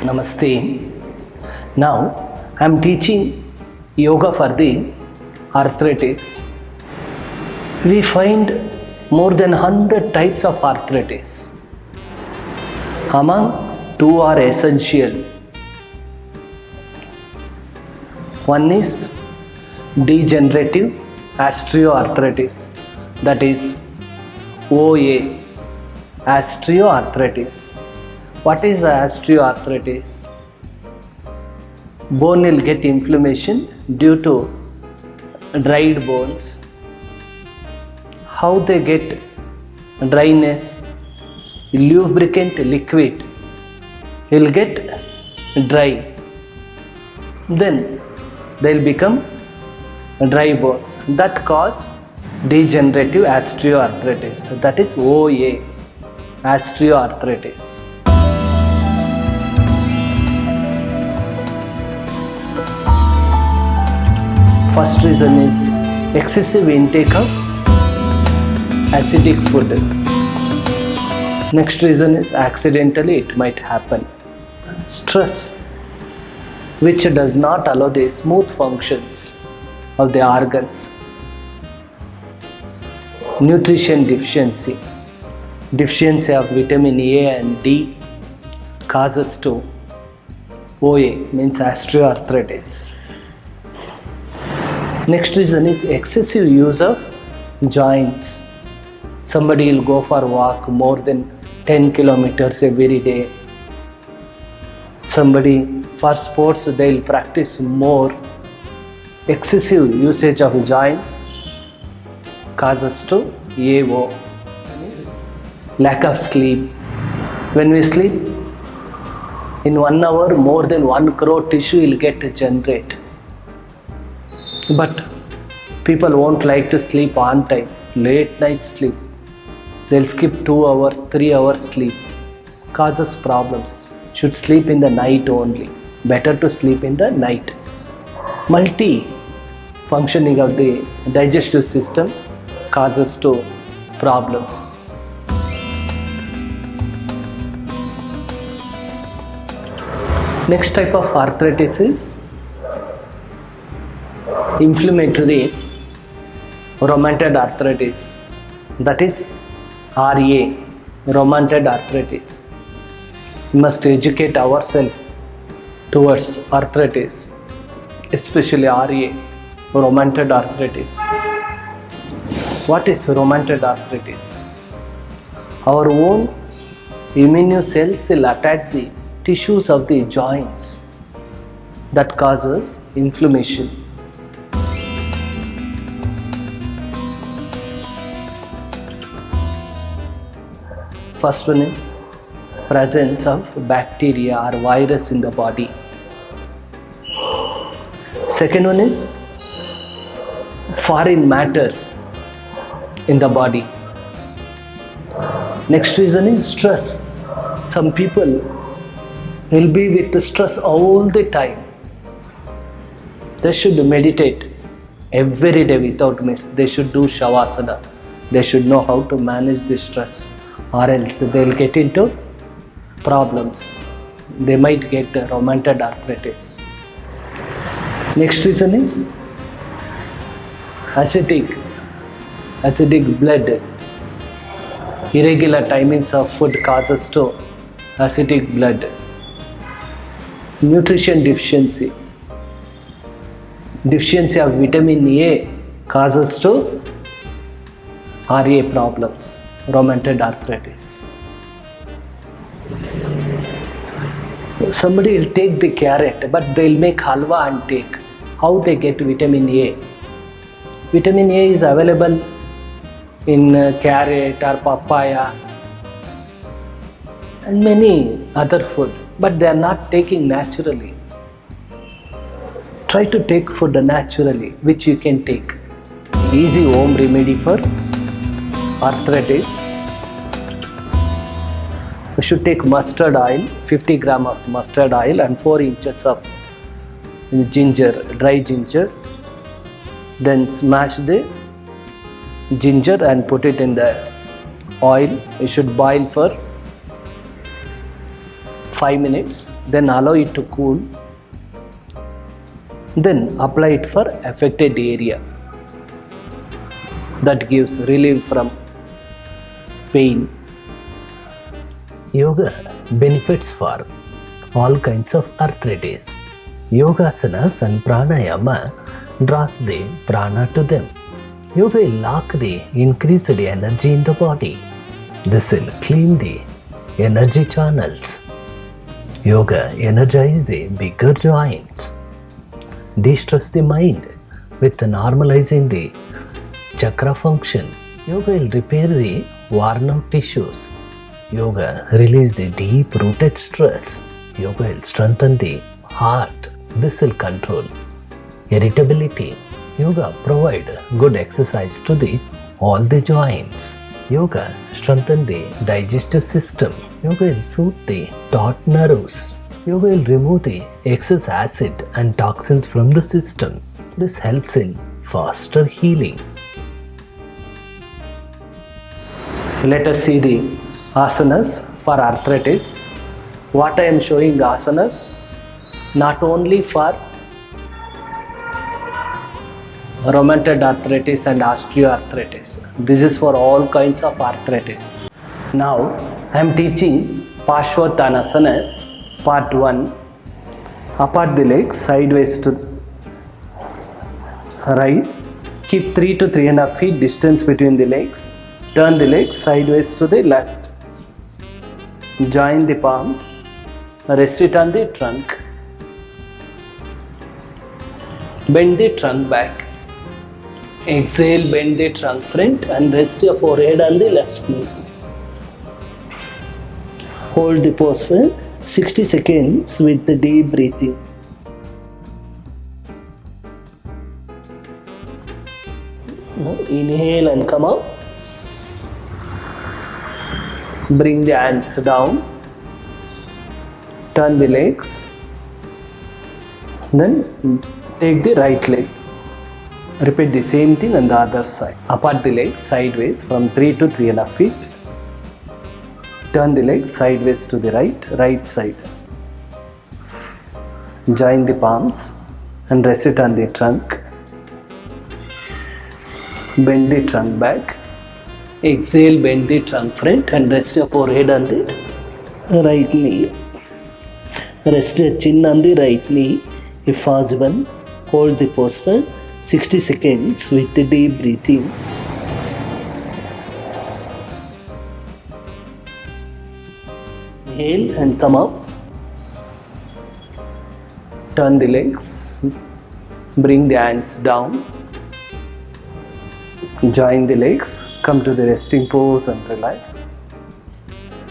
Namaste. Now I am teaching yoga for the arthritis. We find more than 100 types of arthritis. Among two are essential. One is degenerative osteoarthritis, that is OA, osteoarthritis. What is the osteoarthritis? Bone will get inflammation due to dried bones. How they get dryness? Lubricant liquid will get dry. Then they will become dry bones. That cause degenerative osteoarthritis. That is OA, osteoarthritis. First reason is excessive intake of acidic food. Next reason is accidentally it might happen. Stress, which does not allow the smooth functions of the organs. Nutrition deficiency. Deficiency of vitamin A and D causes to OA, means osteoarthritis. Next reason is excessive use of joints. Somebody will go for a walk more than 10 kilometers every day. Somebody for sports they will practice more. Excessive usage of joints causes to AO. Lack of sleep. When we sleep, in 1 hour more than 1 crore tissue will get generated. But people won't like to sleep on time. Late night sleep. They'll skip 2 hours, 3 hours sleep. Causes problems. Should sleep in the night only. Better to sleep in the night. Multi-functioning of the digestive system causes to problem. Next type of arthritis is inflammatory rheumatoid arthritis, that is RA, rheumatoid arthritis. We must educate ourselves towards arthritis, especially RA, rheumatoid arthritis. What is rheumatoid arthritis? Our own immune cells will attack the tissues of the joints. That causes inflammation. First one is presence of bacteria or virus in the body. Second one is foreign matter in the body. Next reason is stress. Some people will be with the stress all the time. They should meditate every day without miss. They should do shavasana. They should know how to manage the stress, or else they will get into problems. They might get rheumatoid arthritis. Next reason is acidic blood. Irregular timings of food causes to acidic blood. Nutrition deficiency. Deficiency of vitamin A causes to RA problems, rheumatoid arthritis. Somebody will take the carrot, but they will make halwa and take. How they get vitamin A? Vitamin A is available in carrot or papaya and many other food, but they are not taking naturally. Try to take food naturally, which you can take. Easy home remedy for arthritis. You should take mustard oil, 50 gram of mustard oil and 4 inches of ginger, dry ginger. Then smash the ginger and put it in the oil. You should boil for 5 minutes, then allow it to cool, then apply it for affected area. That gives relief from pain. Yoga benefits for all kinds of arthritis. Yogasanas and pranayama draws the prana to them. Yoga will lock the increased energy in the body. This will clean the energy channels. Yoga energizes the bigger joints. De-stress the mind with normalizing the chakra function. Yoga will repair the worn out tissues. Yoga release the deep rooted stress. Yoga will strengthen the heart. This will control irritability. Yoga provide good exercise to all the joints. Yoga strengthen the digestive system. Yoga will soothe the taut nerves. Yoga will remove the excess acid and toxins from the system. This helps in faster healing. Let us see the asanas for arthritis. What I am showing asanas not only for rheumatoid arthritis and osteoarthritis. This is for all kinds of arthritis. Now I am teaching Parshvottanasana part 1. Apart the legs sideways to right. Keep 3 to 3.5 feet distance between the legs. Turn the legs sideways to the left. Join the palms. Rest it on the trunk. Bend the trunk back. Exhale, bend the trunk front and rest your forehead on the left knee. Hold the pose for 60 seconds with the deep breathing. Now inhale and come up. Bring the hands down. Turn the legs. Then take the right leg. Repeat the same thing on the other side. Apart the legs sideways from 3 to 3.5 feet. Turn the legs sideways to the right side. Join the palms and rest it on the trunk. Bend the trunk back. Exhale, bend the trunk front and rest your forehead on the right knee. Rest your chin on the right knee if possible. Hold the pose for 60 seconds with the deep breathing. Inhale and come up. Turn the legs. Bring the hands down. Join the legs. Come to the resting pose and relax.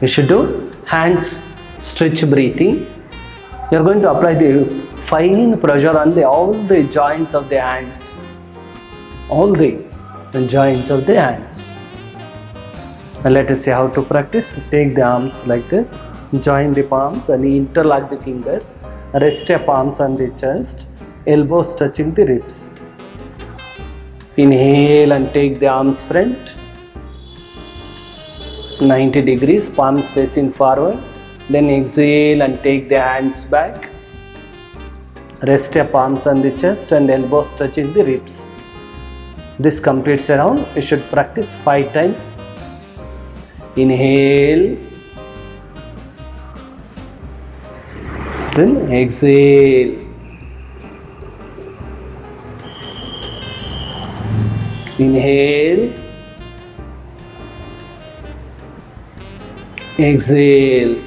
You should do hands stretch breathing. You are going to apply the fine pressure on all the joints of the hands. All the joints of the hands. And let us see how to practice. Take the arms like this. Join the palms and interlock the fingers. Rest your palms on the chest. Elbows touching the ribs. Inhale and take the arms front. 90 degrees, palms facing forward. Then exhale and take the hands back. Rest your palms on the chest and elbows touching the ribs. This completes a round. You should practice 5 times. Inhale. Then exhale. Inhale. Exhale.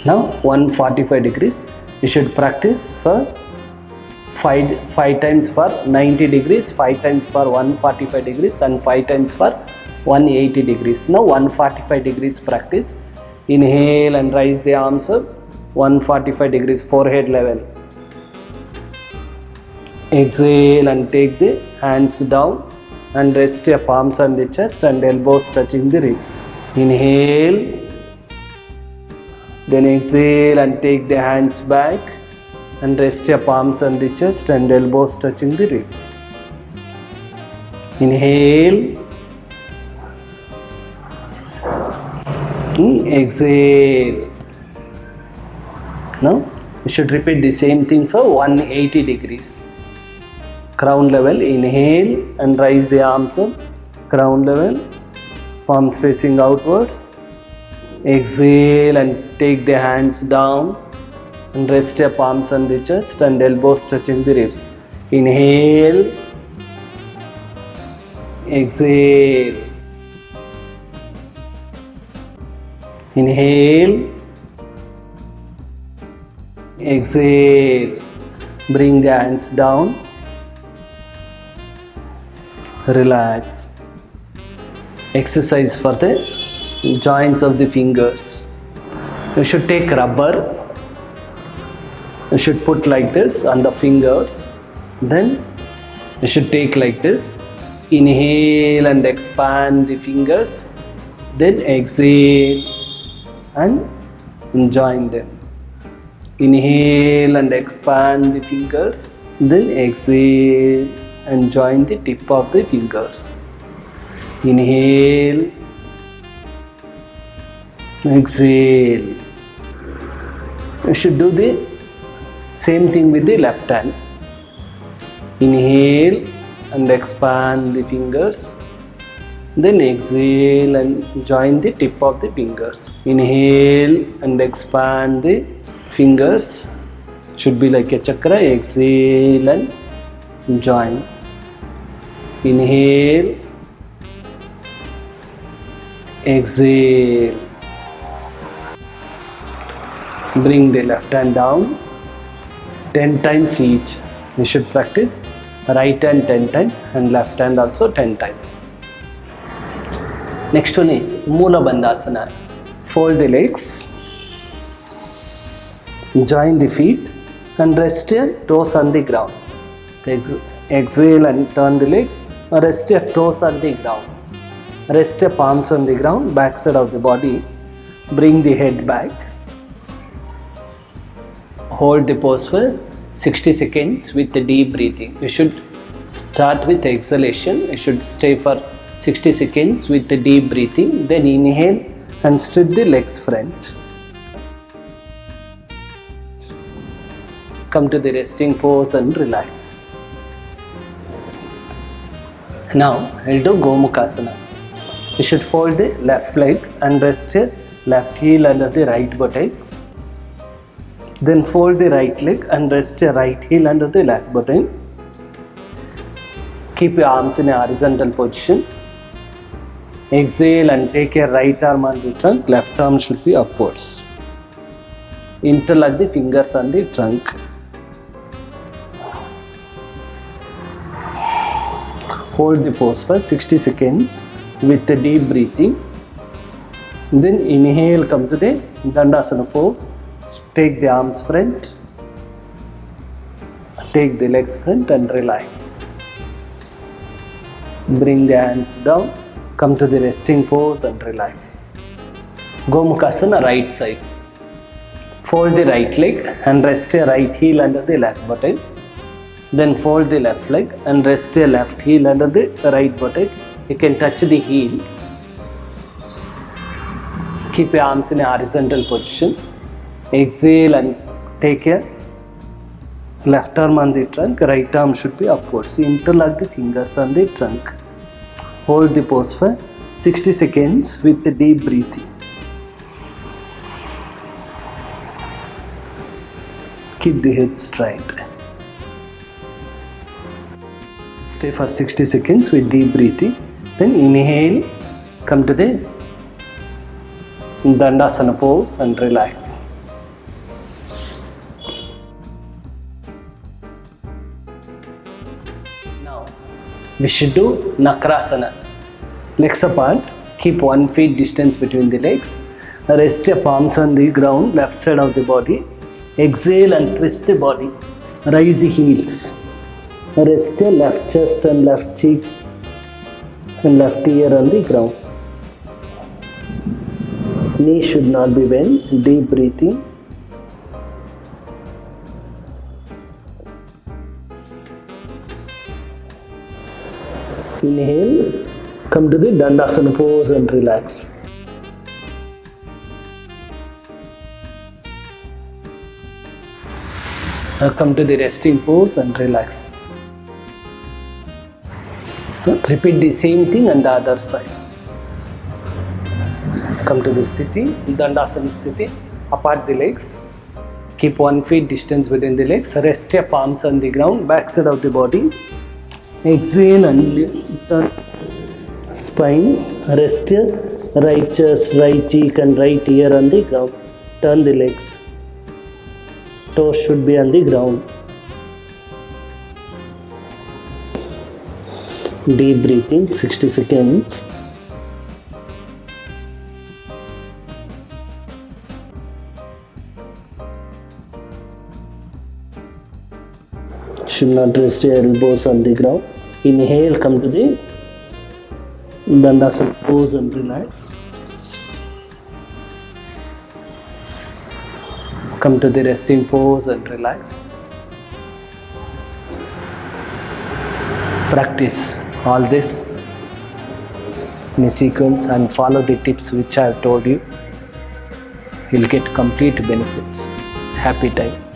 Now 145 degrees. You should practice for 5 times for 90 degrees, 5 times for 145 degrees and 5 times for 180 degrees. Now 145 degrees practice. Inhale and raise the arms up. 145 degrees forehead level. Exhale and take the hands down and rest your palms on the chest and elbows touching the ribs. Inhale. Then exhale and take the hands back and rest your palms on the chest and elbows touching the ribs. Inhale. Exhale. Now you should repeat the same thing for 180 degrees. Crown level, inhale and raise the arms up. Crown level, palms facing outwards. Exhale and take the hands down and rest your palms on the chest and elbows touching the ribs. Inhale. Exhale. Inhale. Exhale. Bring the hands down. Relax. Exercise for the joints of the fingers. You should take rubber. You should put like this on the fingers. Then you should take like this. Inhale and expand the fingers. Then exhale and join them. Inhale and expand the fingers. Then exhale and join the tip of the fingers. Inhale. Exhale. You should do the same thing with the left hand. Inhale and expand the fingers. Then exhale and join the tip of the fingers. Inhale and expand the fingers. Should be like a chakra. Exhale and join. Inhale. Exhale. Bring the left hand down 10 times each. You should practice right hand 10 times and left hand also 10 times. Next one is Mula Bandhasana. Fold the legs, join the feet and rest your toes on the ground. Exhale and turn the legs, rest your toes on the ground. Rest your palms on the ground, back side of the body. Bring the head back. Hold the pose for 60 seconds with the deep breathing. You should start with exhalation. You should stay for 60 seconds with the deep breathing. Then inhale and stretch the legs front. Come to the resting pose and relax. Now we'll do Gomukhasana. You should fold the left leg and rest your left heel under the right buttock. Then fold the right leg and rest your right heel under the left buttock. Keep your arms in a horizontal position. Exhale and take your right arm on the trunk. Left arm should be upwards. Interlock the fingers on the trunk. Hold the pose for 60 seconds with the deep breathing. Then inhale, come to the Dandasana pose. Take the arms front, take the legs front and relax. Bring the hands down, come to the resting pose and relax. Gomukhasana, right side. Fold the right leg and rest your right heel under the left buttock. Then fold the left leg and rest your left heel under the right buttock. You can touch the heels. Keep your arms in a horizontal position. Exhale and take your left arm on the trunk, right arm should be upwards. Interlock the fingers on the trunk. Hold the pose for 60 seconds with the deep breathing. Keep the head straight. Stay for 60 seconds with deep breathing. Then inhale, come to the Dandasana pose and relax. We should do Nakrasana. Legs apart, keep 1 foot distance between the legs. Rest your palms on the ground, left side of the body. Exhale and twist the body. Raise the heels. Rest your left chest and left cheek and left ear on the ground. Knees should not be bent. Deep breathing. Inhale, come to the Dandasana pose and relax. Come to the resting pose and relax. Repeat the same thing on the other side. Come to the sthiti, dandasana sthiti. Apart the legs. Keep 1 feet distance between the legs. Rest your palms on the ground, back side of the body. Exhale and turn spine. Rest your right chest, right cheek and right ear on the ground. Turn the legs. Toes should be on the ground. Deep breathing, 60 seconds. Should not rest your elbows on the ground. Inhale, come to the Dandasana pose and relax. Come to the resting pose and relax. Practice all this in a sequence and follow the tips which I have told you. You'll get complete benefits. Happy time.